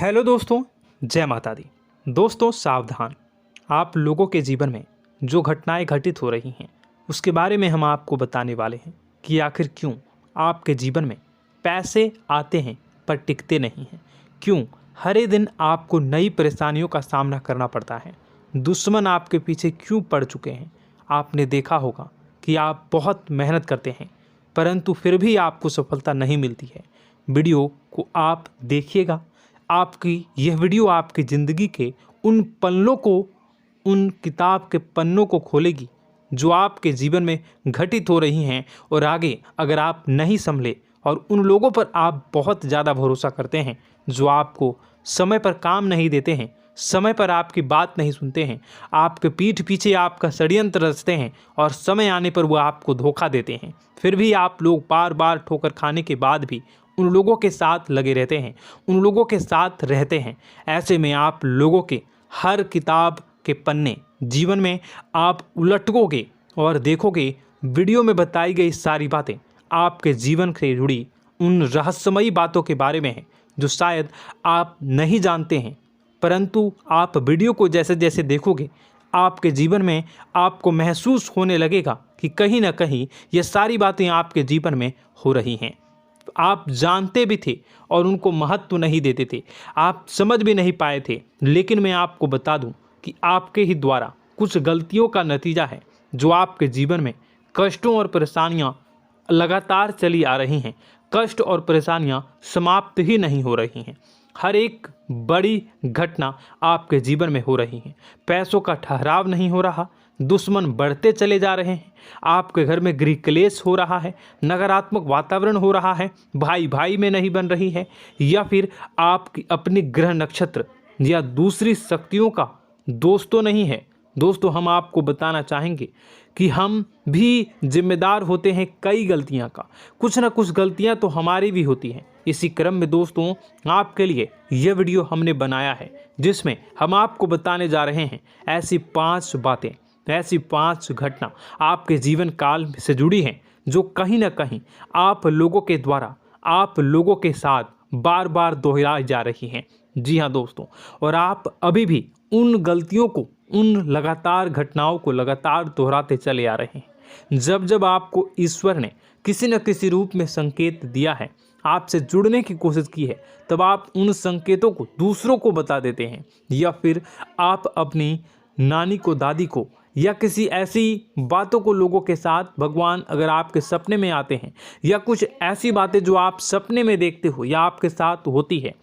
Hello दोस्तों, जय माता दी। दोस्तों सावधान, आप लोगों के जीवन में जो घटनाएं घटित हो रही हैं उसके बारे में हम आपको बताने वाले हैं कि आखिर क्यों आपके जीवन में पैसे आते हैं पर टिकते नहीं हैं। क्यों हर एक दिन आपको नई परेशानियों का सामना करना पड़ता है। दुश्मन आपके पीछे क्यों पड़ चुके हैं। आपने देखा होगा कि आप बहुत मेहनत करते हैं परंतु फिर भी आपको सफलता नहीं मिलती है। वीडियो को आप देखिएगा, आपकी यह वीडियो आपकी ज़िंदगी के उन पन्नों को, उन किताब के पन्नों को खोलेगी जो आपके जीवन में घटित हो रही हैं। और आगे अगर आप नहीं संभले और उन लोगों पर आप बहुत ज़्यादा भरोसा करते हैं जो आपको समय पर काम नहीं देते हैं, समय पर आपकी बात नहीं सुनते हैं, आपके पीठ पीछे आपका षड्यंत्र रचते हैं और समय आने पर वो आपको धोखा देते हैं, फिर भी आप लोग बार बार ठोकर खाने के बाद भी उन लोगों के साथ लगे रहते हैं, उन लोगों के साथ रहते हैं। ऐसे में आप लोगों के हर किताब के पन्ने जीवन में आप उलटोगे और देखोगे वीडियो में बताई गई सारी बातें आपके जीवन से जुड़ी उन रहस्यमयी बातों के बारे में हैं जो शायद आप नहीं जानते हैं। परंतु आप वीडियो को जैसे जैसे देखोगे आपके जीवन में आपको महसूस होने लगेगा कि कहीं ना कहीं ये सारी बातें आपके जीवन में हो रही हैं। आप जानते भी थे और उनको महत्व नहीं देते थे, आप समझ भी नहीं पाए थे। लेकिन मैं आपको बता दूं कि आपके ही द्वारा कुछ गलतियों का नतीजा है जो आपके जीवन में कष्टों और परेशानियां लगातार चली आ रही हैं। कष्ट और परेशानियां समाप्त ही नहीं हो रही हैं। हर एक बड़ी घटना आपके जीवन में हो रही है। पैसों का ठहराव नहीं हो रहा, दुश्मन बढ़ते चले जा रहे हैं, आपके घर में गृह क्लेश हो रहा है, नकारात्मक वातावरण हो रहा है, भाई भाई में नहीं बन रही है, या फिर आपकी अपनी ग्रह नक्षत्र या दूसरी शक्तियों का दोस्तों नहीं है। दोस्तों हम आपको बताना चाहेंगे कि हम भी जिम्मेदार होते हैं कई गलतियां का, कुछ ना कुछ गलतियां तो हमारी भी होती हैं। इसी क्रम में दोस्तों आपके लिए यह वीडियो हमने बनाया है जिसमें हम आपको बताने जा रहे हैं ऐसी 5 बातें, ऐसी 5 घटना आपके जीवन काल से जुड़ी हैं जो कहीं ना कहीं आप लोगों के द्वारा आप लोगों के साथ बार बार दोहराई जा रही हैं। जी हाँ दोस्तों, और आप अभी भी उन गलतियों को, उन लगातार घटनाओं को लगातार दोहराते चले आ रहे हैं। जब जब आपको ईश्वर ने किसी न किसी रूप में संकेत दिया है, आपसे जुड़ने की कोशिश की है, तब आप उन संकेतों को दूसरों को बता देते हैं, या फिर आप अपनी नानी को, दादी को, या किसी ऐसी बातों को लोगों के साथ, भगवान अगर आपके सपने में आते हैं या कुछ ऐसी बातें जो आप सपने में देखते हो या आपके साथ होती है,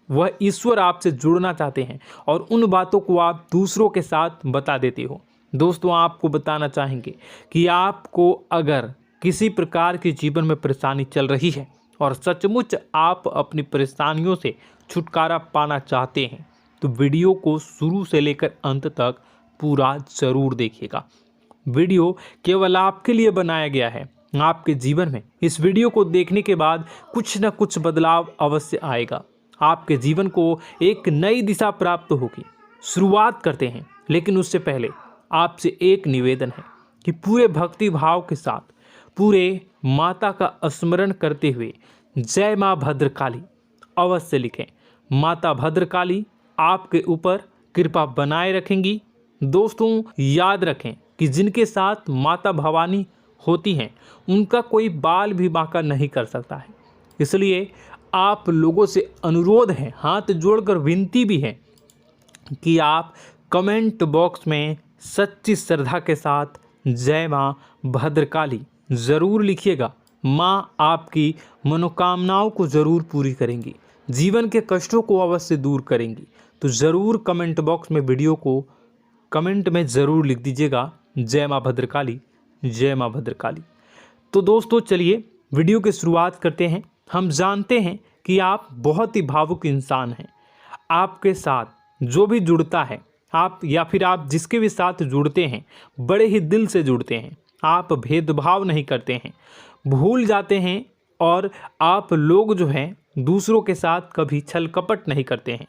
वह ईश्वर आपसे जुड़ना चाहते हैं और उन बातों को आप दूसरों के साथ बता देते हो। दोस्तों आपको बताना चाहेंगे कि आपको अगर किसी प्रकार की जीवन में परेशानी चल रही है और सचमुच आप अपनी परेशानियों से छुटकारा पाना चाहते हैं तो वीडियो को शुरू से लेकर अंत तक पूरा जरूर देखिएगा। वीडियो केवल आपके लिए बनाया गया है। आपके जीवन में इस वीडियो को देखने के बाद कुछ न कुछ बदलाव अवश्य आएगा, आपके जीवन को एक नई दिशा प्राप्त होगी। शुरुआत करते हैं, लेकिन उससे पहले आपसे एक निवेदन है कि पूरे भक्ति भाव के साथ पूरे माता का स्मरण करते हुए जय माँ भद्रकाली अवश्य लिखें। माता भद्रकाली आपके ऊपर कृपा बनाए रखेंगी। दोस्तों याद रखें कि जिनके साथ माता भवानी होती हैं उनका कोई बाल भी बांका नहीं कर सकता है। इसलिए आप लोगों से अनुरोध है, हाथ जोड़कर विनती भी है कि आप कमेंट बॉक्स में सच्ची श्रद्धा के साथ जय माँ भद्रकाली ज़रूर लिखिएगा। माँ आपकी मनोकामनाओं को ज़रूर पूरी करेंगी, जीवन के कष्टों को अवश्य दूर करेंगी। तो ज़रूर कमेंट बॉक्स में वीडियो को कमेंट में ज़रूर लिख दीजिएगा जय माँ भद्रकाली, जय माँ भद्रकाली। तो दोस्तों चलिए वीडियो की शुरुआत करते हैं। हम जानते हैं कि आप बहुत ही भावुक इंसान हैं। आपके साथ जो भी जुड़ता है, आप या फिर आप जिसके भी साथ जुड़ते हैं बड़े ही दिल से जुड़ते हैं। आप भेदभाव नहीं करते हैं, भूल जाते हैं, और आप लोग जो हैं दूसरों के साथ कभी छल कपट नहीं करते हैं।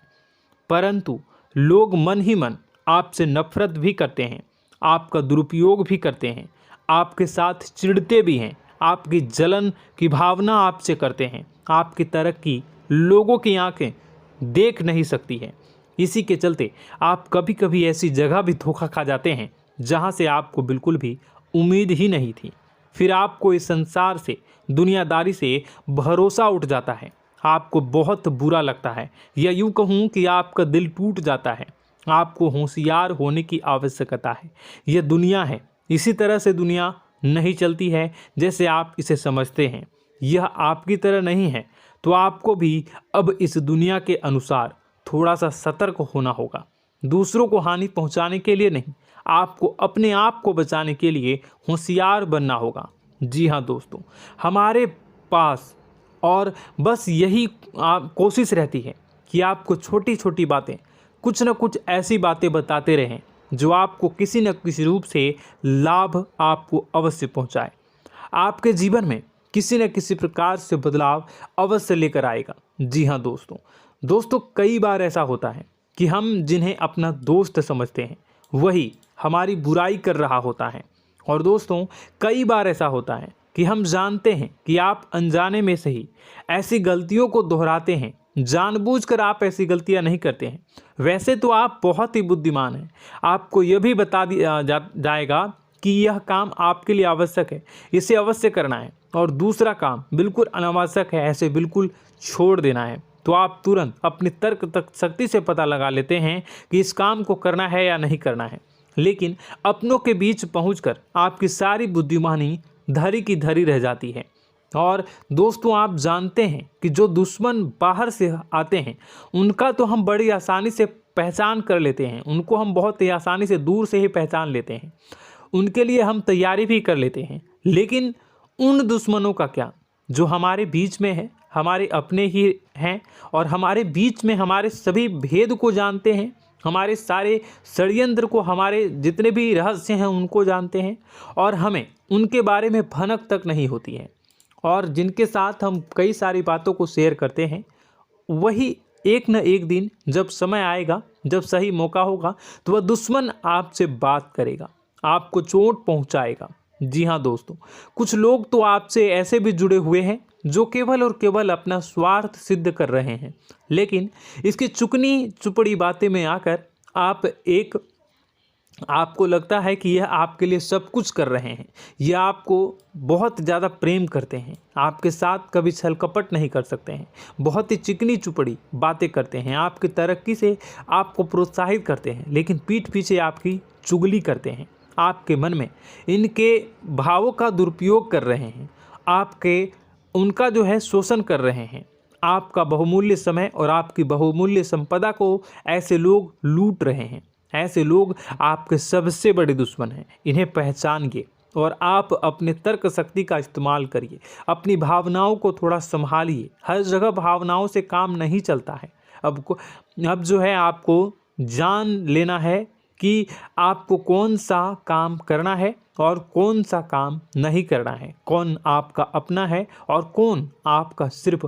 परंतु लोग मन ही मन आपसे नफरत भी करते हैं, आपका दुरुपयोग भी करते हैं, आपके साथ चिढ़ते भी हैं, आपकी जलन की भावना आपसे करते हैं। आपकी तरक्की लोगों की आंखें देख नहीं सकती है। इसी के चलते आप कभी कभी ऐसी जगह भी धोखा खा जाते हैं जहां से आपको बिल्कुल भी उम्मीद ही नहीं थी। फिर आपको इस संसार से, दुनियादारी से भरोसा उठ जाता है। आपको बहुत बुरा लगता है, या यूँ कहूँ कि आपका दिल टूट जाता है। आपको होशियार होने की आवश्यकता है। यह दुनिया है, इसी तरह से दुनिया नहीं चलती है जैसे आप इसे समझते हैं। यह आपकी तरह नहीं है, तो आपको भी अब इस दुनिया के अनुसार थोड़ा सा सतर्क होना होगा। दूसरों को हानि पहुंचाने के लिए नहीं, आपको अपने आप को बचाने के लिए होशियार बनना होगा। जी हाँ दोस्तों, हमारे पास और बस यही कोशिश रहती है कि आपको छोटी छोटी बातें, कुछ न कुछ ऐसी बातें बताते रहें जो आपको किसी न किसी रूप से लाभ आपको अवश्य पहुंचाए, आपके जीवन में किसी न किसी प्रकार से बदलाव अवश्य लेकर आएगा। जी हाँ दोस्तों, कई बार ऐसा होता है कि हम जिन्हें अपना दोस्त समझते हैं वही हमारी बुराई कर रहा होता है। और दोस्तों, कई बार ऐसा होता है कि हम जानते हैं कि आप अनजाने में से ही ऐसी गलतियों को दोहराते हैं। जानबूझकर आप ऐसी गलतियां नहीं करते हैं। वैसे तो आप बहुत ही बुद्धिमान हैं। आपको यह भी बता दिया जाएगा कि यह काम आपके लिए आवश्यक है, इसे अवश्य करना है, और दूसरा काम बिल्कुल अनावश्यक है, ऐसे बिल्कुल छोड़ देना है। तो आप तुरंत अपनी तर्क तक शक्ति से पता लगा लेते हैं कि इस काम को करना है या नहीं करना है। लेकिन अपनों के बीच पहुंचकर आपकी सारी बुद्धिमानी धरी की धरी रह जाती है। और दोस्तों, आप जानते हैं कि जो दुश्मन बाहर से आते हैं उनका तो हम बड़ी आसानी से पहचान कर लेते हैं, उनको हम बहुत ही आसानी से दूर से ही पहचान लेते हैं, उनके लिए हम तैयारी भी कर लेते हैं। लेकिन उन दुश्मनों का क्या जो हमारे बीच में है, हमारे अपने ही हैं, और हमारे बीच में हमारे सभी भेद को जानते हैं, हमारे सारे षड्यंत्र को, हमारे जितने भी रहस्य हैं उनको जानते हैं, और हमें उनके बारे में भनक तक नहीं होती है, और जिनके साथ हम कई सारी बातों को शेयर करते हैं, वही एक न एक दिन जब समय आएगा, जब सही मौका होगा, तो वह दुश्मन आपसे बात करेगा, आपको चोट पहुंचाएगा। जी हाँ दोस्तों, कुछ लोग तो आपसे ऐसे भी जुड़े हुए हैं जो केवल और केवल अपना स्वार्थ सिद्ध कर रहे हैं। लेकिन इसकी चुकनी चुपड़ी बातें में आकर आपको लगता है कि यह आपके लिए सब कुछ कर रहे हैं, यह आपको बहुत ज़्यादा प्रेम करते हैं, आपके साथ कभी छल कपट नहीं कर सकते हैं, बहुत ही चिकनी चुपड़ी बातें करते हैं, आपकी तरक्की से आपको प्रोत्साहित करते हैं, लेकिन पीठ पीछे आपकी चुगली करते हैं, आपके मन में इनके भावों का दुरुपयोग कर रहे हैं, उनका जो है शोषण कर रहे हैं। आपका बहुमूल्य समय और आपकी बहुमूल्य संपदा को ऐसे लोग लूट रहे हैं। ऐसे लोग आपके सबसे बड़े दुश्मन हैं। इन्हें पहचानिए और आप अपने तर्क शक्ति का इस्तेमाल करिए। अपनी भावनाओं को थोड़ा संभालिए। हर जगह भावनाओं से काम नहीं चलता है। अब जो है आपको जान लेना है कि आपको कौन सा काम करना है और कौन सा काम नहीं करना है, कौन आपका अपना है और कौन आपका सिर्फ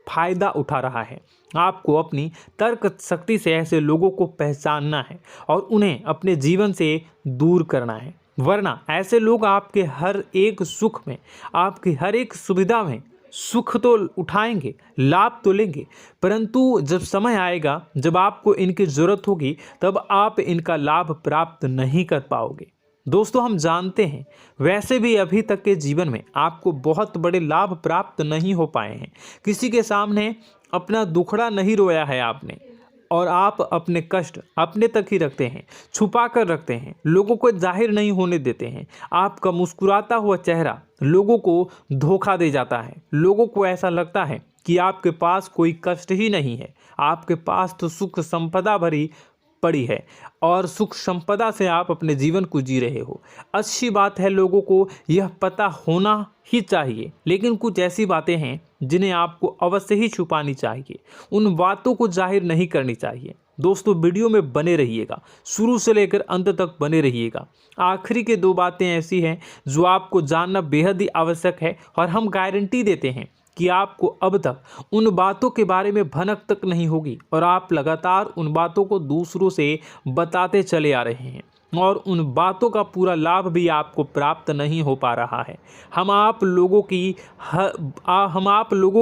फायदा उठा रहा है। आपको अपनी तर्क शक्ति से ऐसे लोगों को पहचानना है और उन्हें अपने जीवन से दूर करना है, वरना ऐसे लोग आपके हर एक सुख में, आपकी हर एक सुविधा में सुख तो उठाएंगे, लाभ तो लेंगे, परंतु जब समय आएगा, जब आपको इनकी ज़रूरत होगी, तब आप इनका लाभ प्राप्त नहीं कर पाओगे। दोस्तों, हम जानते हैं वैसे भी अभी तक के जीवन में आपको बहुत बड़े लाभ प्राप्त नहीं हो पाए हैं। किसी के सामने अपना दुखड़ा नहीं रोया है आपने, और आप अपने कष्ट अपने तक ही रखते हैं, छुपा कर रखते हैं, लोगों को जाहिर नहीं होने देते हैं। आपका मुस्कुराता हुआ चेहरा लोगों को धोखा दे जाता है। लोगों को ऐसा लगता है कि आपके पास कोई कष्ट ही नहीं है, आपके पास तो सुख संपदा भरी पड़ी है और सुख संपदा से आप अपने जीवन को जी रहे हो। अच्छी बात है, लोगों को यह पता होना ही चाहिए, लेकिन कुछ ऐसी बातें हैं जिन्हें आपको अवश्य ही छुपानी चाहिए। उन बातों को जाहिर नहीं करनी चाहिए। दोस्तों, वीडियो में बने रहिएगा, शुरू से लेकर अंत तक बने रहिएगा। आखिरी के 2 बातें ऐसी हैं जो आपको जानना बेहद ही आवश्यक है, और हम गारंटी देते हैं कि आपको अब तक उन बातों के बारे में भनक तक नहीं होगी, और आप लगातार उन बातों को दूसरों से बताते चले आ रहे हैं, और उन बातों का पूरा लाभ भी आपको प्राप्त नहीं हो पा रहा है। हम आप लोगों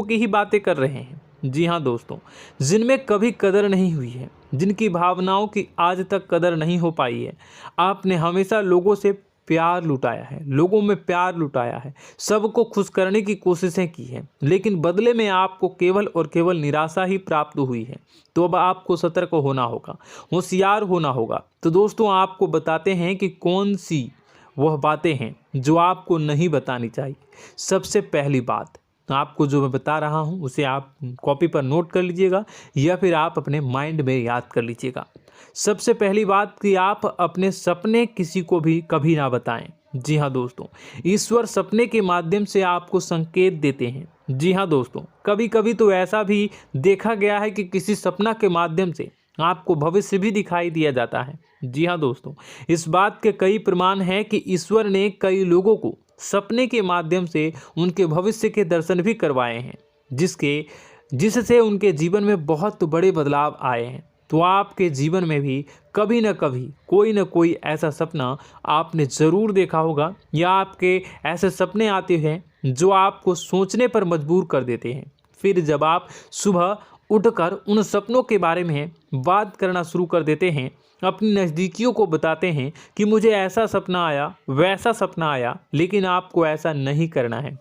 की ही बातें कर रहे हैं, जी हाँ दोस्तों, जिनमें कभी कदर नहीं हुई है, जिनकी भावनाओं की आज तक कदर नहीं हो पाई है। आपने हमेशा लोगों से प्यार लुटाया है, लोगों में प्यार लुटाया है, सबको खुश करने की कोशिशें की है, लेकिन बदले में आपको केवल और केवल निराशा ही प्राप्त हुई है। तो अब आपको सतर्क होना होगा, होशियार होना होगा। तो दोस्तों आपको बताते हैं कि कौन सी वह बातें हैं जो आपको नहीं बतानी चाहिए। सबसे पहली बात, आपको जो मैं बता रहा हूं उसे आप कॉपी पर नोट कर लीजिएगा या फिर आप अपने माइंड में याद कर लीजिएगा। सबसे पहली बात कि आप अपने सपने किसी को भी कभी ना बताएं। जी हाँ दोस्तों, ईश्वर सपने के माध्यम से आपको संकेत देते हैं। जी हाँ दोस्तों, कभी कभी तो ऐसा भी देखा गया है कि किसी सपना के माध्यम से आपको भविष्य भी दिखाई दिया जाता है। जी हाँ दोस्तों, इस बात के कई प्रमाण हैं कि ईश्वर ने कई लोगों को सपने के माध्यम से उनके भविष्य के दर्शन भी करवाए हैं, जिससे उनके जीवन में बहुत बड़े बदलाव आए हैं। तो आपके जीवन में भी कभी न कभी कोई न कोई ऐसा सपना आपने ज़रूर देखा होगा, या आपके ऐसे सपने आते हैं जो आपको सोचने पर मजबूर कर देते हैं। फिर जब आप सुबह उठकर उन सपनों के बारे में बात करना शुरू कर देते हैं, अपनी नज़दीकियों को बताते हैं कि मुझे ऐसा सपना आया, वैसा सपना आया, लेकिन आपको ऐसा नहीं करना है।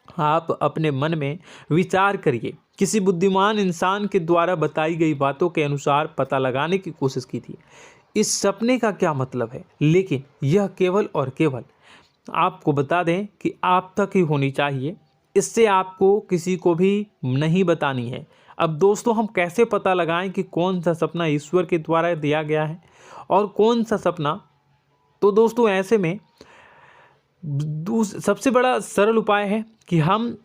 आप अपने मन में विचार करिए, किसी बुद्धिमान इंसान के द्वारा बताई गई बातों के अनुसार पता लगाने की कोशिश की थी इस सपने का क्या मतलब है, लेकिन यह केवल और केवल आपको बता दें कि आप तक ही होनी चाहिए। इससे आपको किसी को भी नहीं बतानी है। अब दोस्तों हम कैसे पता लगाएं कि कौन सा सपना ईश्वर के द्वारा दिया गया है और कौन सा सपना? तो दोस्तों ऐसे में सबसे बड़ा सरल उपाय है कि हम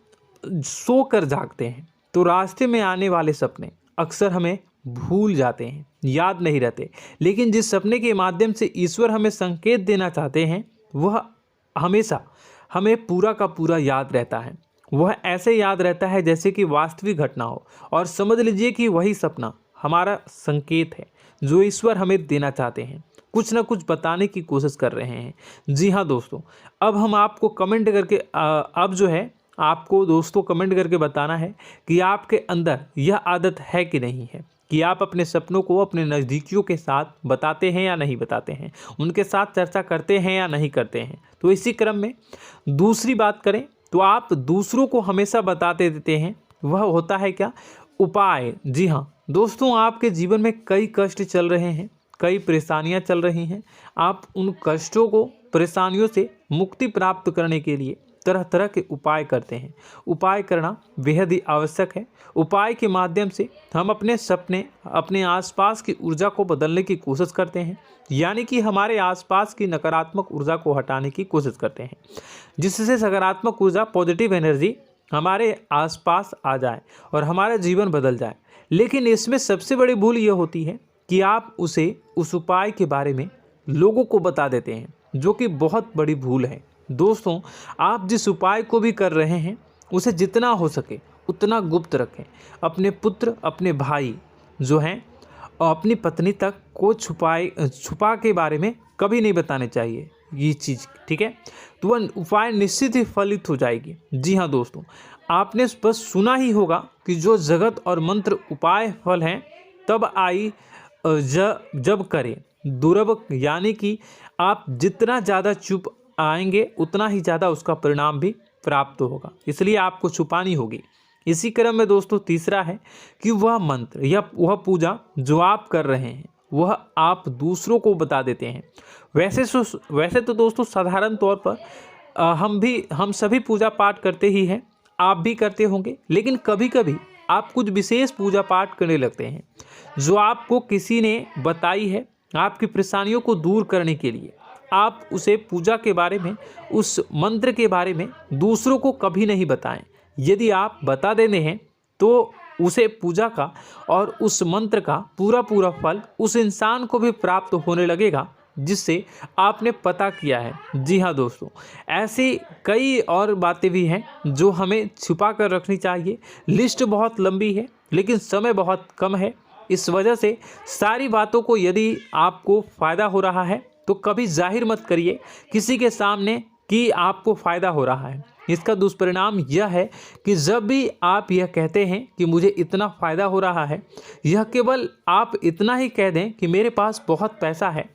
सोकर जागते हैं तो रास्ते में आने वाले सपने अक्सर हमें भूल जाते हैं, याद नहीं रहते। लेकिन जिस सपने के माध्यम से ईश्वर हमें संकेत देना चाहते हैं वह हमेशा हमें पूरा का पूरा याद रहता है। वह ऐसे याद रहता है जैसे कि वास्तविक घटना हो, और समझ लीजिए कि वही सपना हमारा संकेत है जो ईश्वर हमें देना चाहते हैं, कुछ ना कुछ बताने की कोशिश कर रहे हैं। जी हाँ दोस्तों, अब हम आपको कमेंट करके अब जो है आपको दोस्तों कमेंट करके बताना है कि आपके अंदर यह आदत है कि नहीं है कि आप अपने सपनों को अपने नज़दीकियों के साथ बताते हैं या नहीं बताते हैं, उनके साथ चर्चा करते हैं या नहीं करते हैं। तो इसी क्रम में दूसरी बात करें तो आप दूसरों को हमेशा बताते देते हैं, वह होता है क्या? उपाय। जी हाँ दोस्तों, आपके जीवन में कई कष्ट चल रहे हैं, कई परेशानियां चल रही हैं। आप उन कष्टों को, परेशानियों से मुक्ति प्राप्त करने के लिए तरह तरह के उपाय करते हैं। उपाय करना बेहद ही आवश्यक है। उपाय के माध्यम से हम अपने सपने, अपने आसपास की ऊर्जा को बदलने की कोशिश करते हैं, यानी कि हमारे आसपास की नकारात्मक ऊर्जा को हटाने की कोशिश करते हैं, जिससे सकारात्मक ऊर्जा, पॉजिटिव एनर्जी हमारे आसपास आ जाए और हमारा जीवन बदल जाए। लेकिन इसमें सबसे बड़ी भूल यह होती है कि आप उस उपाय के बारे में लोगों को बता देते हैं, जो कि बहुत बड़ी भूल है। दोस्तों आप जिस उपाय को भी कर रहे हैं उसे जितना हो सके उतना गुप्त रखें। अपने पुत्र, अपने भाई जो हैं और अपनी पत्नी तक को छुपा के बारे में कभी नहीं बताने चाहिए ये चीज़, ठीक है? तो वह उपाय निश्चित ही फलित हो जाएगी। जी हाँ दोस्तों, आपने बस सुना ही होगा कि जो जगत और मंत्र उपाय फल हैं तब आई जब करें दुर्लभ, यानी कि आप जितना ज़्यादा चुप आएंगे उतना ही ज़्यादा उसका परिणाम भी प्राप्त होगा, इसलिए आपको छुपानी होगी। इसी क्रम में दोस्तों तीसरा है कि वह मंत्र या वह पूजा जो आप कर रहे हैं वह आप दूसरों को बता देते हैं। वैसे तो दोस्तों साधारण तौर पर हम सभी पूजा पाठ करते ही हैं, आप भी करते होंगे, लेकिन कभी कभी आप कुछ विशेष पूजा पाठ करने लगते हैं जो आपको किसी ने बताई है आपकी परेशानियों को दूर करने के लिए। आप उसे पूजा के बारे में, उस मंत्र के बारे में दूसरों को कभी नहीं बताएं। यदि आप बता देते हैं तो उसे पूजा का और उस मंत्र का पूरा फल उस इंसान को भी प्राप्त होने लगेगा जिससे आपने पता किया है। जी हाँ दोस्तों, ऐसी कई और बातें भी हैं जो हमें छुपा कर रखनी चाहिए। लिस्ट बहुत लंबी है लेकिन समय बहुत कम है, इस वजह से सारी बातों को यदि आपको फ़ायदा हो रहा है तो कभी जाहिर मत करिए किसी के सामने कि आपको फ़ायदा हो रहा है। इसका दुष्परिणाम यह है कि जब भी आप यह कहते हैं कि मुझे इतना फ़ायदा हो रहा है, यह केवल आप इतना ही कह दें कि मेरे पास बहुत पैसा है,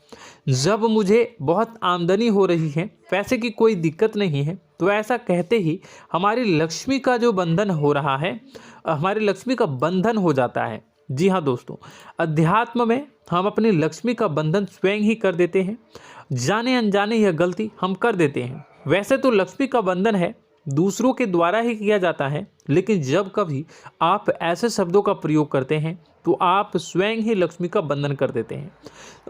जब मुझे बहुत आमदनी हो रही है, पैसे की कोई दिक्कत नहीं है, तो ऐसा कहते ही हमारी लक्ष्मी का जो बंधन हो रहा है, हमारी लक्ष्मी का बंधन हो जाता है। जी हाँ दोस्तों, अध्यात्म में हम अपनी लक्ष्मी का बंधन स्वयं ही कर देते हैं। जाने अनजाने यह गलती हम कर देते हैं। वैसे तो लक्ष्मी का बंधन है दूसरों के द्वारा ही किया जाता है, लेकिन जब कभी आप ऐसे शब्दों का प्रयोग करते हैं तो आप स्वयं ही लक्ष्मी का बंधन कर देते हैं।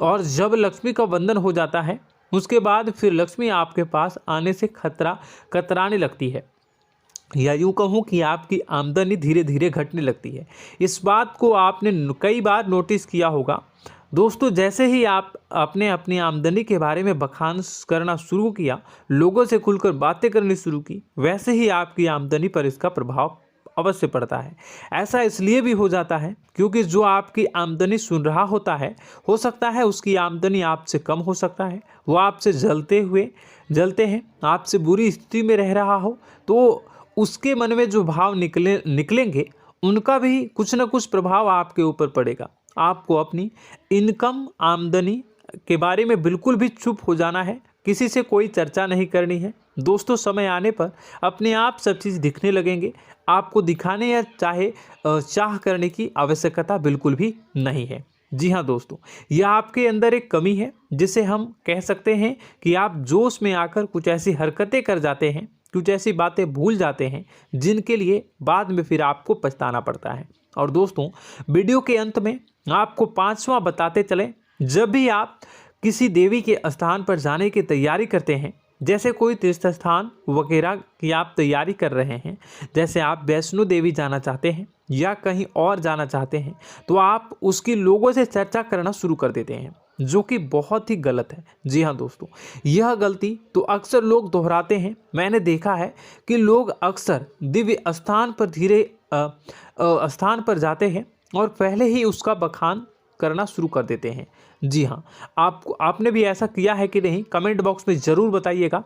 और जब लक्ष्मी का बंधन हो जाता है, उसके बाद फिर लक्ष्मी आपके पास आने से कतराने लगती है, या यूँ कहूँ कि आपकी आमदनी धीरे धीरे घटने लगती है। इस बात को आपने कई बार नोटिस किया होगा दोस्तों। जैसे ही आप अपने अपनी आमदनी के बारे में बखान करना शुरू किया, लोगों से खुलकर बातें करनी शुरू की, वैसे ही आपकी आमदनी पर इसका प्रभाव अवश्य पड़ता है। ऐसा इसलिए भी हो जाता है क्योंकि जो आपकी आमदनी सुन रहा होता है, हो सकता है उसकी आमदनी आपसे कम हो सकता है, वो आपसे जलते हैं, आपसे बुरी स्थिति में रह रहा हो, तो उसके मन में जो भाव निकलेंगे उनका भी कुछ न कुछ प्रभाव आपके ऊपर पड़ेगा। आपको अपनी इनकम आमदनी के बारे में बिल्कुल भी चुप हो जाना है, किसी से कोई चर्चा नहीं करनी है दोस्तों। समय आने पर अपने आप सब चीज़ दिखने लगेंगे। आपको दिखाने या चाह करने की आवश्यकता बिल्कुल भी नहीं है। जी हाँ दोस्तों, यह आपके अंदर एक कमी है जिसे हम कह सकते हैं कि आप जोश में आकर कुछ ऐसी हरकतें कर जाते हैं, कुछ ऐसी बातें भूल जाते हैं जिनके लिए बाद में फिर आपको पछताना पड़ता है। और दोस्तों, वीडियो के अंत में आपको 5वां बताते चलें, जब भी आप किसी देवी के स्थान पर जाने की तैयारी करते हैं, जैसे कोई तीर्थ स्थान वगैरह की आप तैयारी कर रहे हैं, जैसे आप वैष्णो देवी जाना चाहते हैं या कहीं और जाना चाहते हैं, तो आप उसकी लोगों से चर्चा करना शुरू कर देते हैं, जो कि बहुत ही गलत है। जी हाँ दोस्तों, यह गलती तो अक्सर लोग दोहराते हैं। मैंने देखा है कि लोग अक्सर दिव्य स्थान पर जाते हैं और पहले ही उसका बखान करना शुरू कर देते हैं। जी हाँ, आपने भी ऐसा किया है कि नहीं, कमेंट बॉक्स में ज़रूर बताइएगा।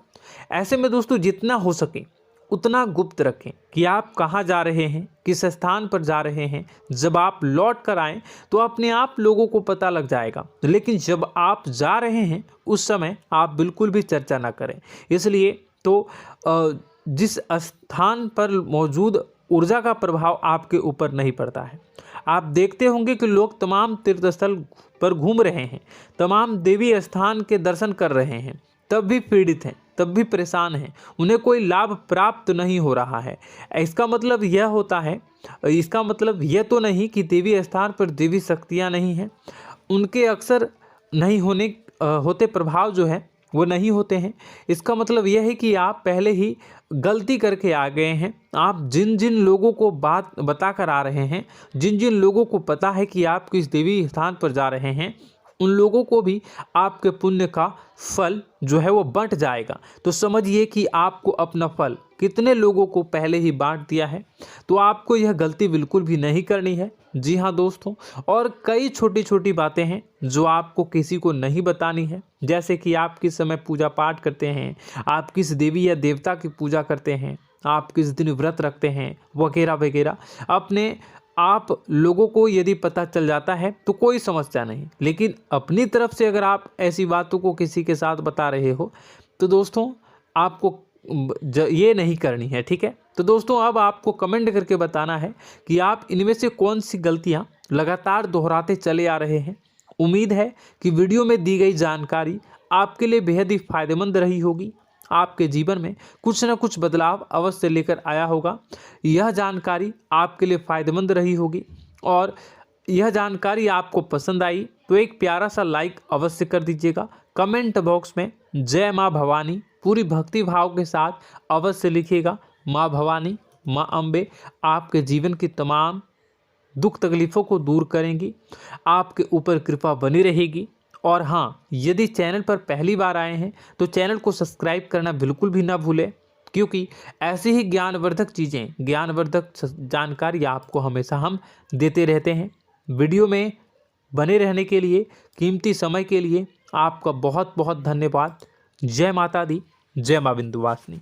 ऐसे में दोस्तों, जितना हो सके उतना गुप्त रखें कि आप कहाँ जा रहे हैं, किस स्थान पर जा रहे हैं। जब आप लौट कर आएँ तो अपने आप लोगों को पता लग जाएगा, लेकिन जब आप जा रहे हैं उस समय आप बिल्कुल भी चर्चा ना करें। इसलिए तो जिस स्थान पर मौजूद ऊर्जा का प्रभाव आपके ऊपर नहीं पड़ता है। आप देखते होंगे कि लोग तमाम तीर्थस्थल पर घूम रहे हैं, तमाम देवी स्थान के दर्शन कर रहे हैं, तब भी पीड़ित हैं, तब भी परेशान हैं, उन्हें कोई लाभ प्राप्त नहीं हो रहा है। इसका मतलब यह तो नहीं कि देवी स्थान पर देवी शक्तियाँ नहीं हैं, उनके अक्सर नहीं होते प्रभाव जो है वो नहीं होते हैं। इसका मतलब यह है कि आप पहले ही गलती करके आ गए हैं। आप जिन जिन लोगों को बात बता कर आ रहे हैं, जिन जिन लोगों को पता है कि आप किस देवी स्थान पर जा रहे हैं, उन लोगों को भी आपके पुण्य का फल जो है वो बंट जाएगा। तो समझिए कि आपको अपना फल कितने लोगों को पहले ही बांट दिया है। तो आपको यह गलती बिल्कुल भी नहीं करनी है। जी हाँ दोस्तों, और कई छोटी छोटी बातें हैं जो आपको किसी को नहीं बतानी है, जैसे कि आप किस समय पूजा पाठ करते हैं, आप किस देवी या देवता की पूजा करते हैं, आप किस दिन व्रत रखते हैं, वगैरह वगैरह। आप लोगों को यदि पता चल जाता है तो कोई समस्या नहीं, लेकिन अपनी तरफ से अगर आप ऐसी बातों को किसी के साथ बता रहे हो तो दोस्तों आपको ये नहीं करनी है, ठीक है। तो दोस्तों, अब आपको कमेंट करके बताना है कि आप इनमें से कौन सी गलतियां लगातार दोहराते चले आ रहे हैं। उम्मीद है कि वीडियो में दी गई जानकारी आपके लिए बेहद ही फायदेमंद रही होगी, आपके जीवन में कुछ न कुछ बदलाव अवश्य लेकर आया होगा। यह जानकारी आपके लिए फ़ायदेमंद रही होगी और यह जानकारी आपको पसंद आई तो एक प्यारा सा लाइक अवश्य कर दीजिएगा। कमेंट बॉक्स में जय माँ भवानी पूरी भक्ति भाव के साथ अवश्य लिखिएगा। माँ भवानी, माँ अम्बे आपके जीवन की तमाम दुख तकलीफ़ों को दूर करेंगी, आपके ऊपर कृपा बनी रहेगी। और हाँ, यदि चैनल पर पहली बार आए हैं तो चैनल को सब्सक्राइब करना बिल्कुल भी ना भूलें, क्योंकि ऐसी ही ज्ञानवर्धक चीज़ें, ज्ञानवर्धक जानकारी आपको हमेशा हम देते रहते हैं। वीडियो में बने रहने के लिए, कीमती समय के लिए आपका बहुत बहुत धन्यवाद। जय माता दी, जय माँ विंध्यवासिनी।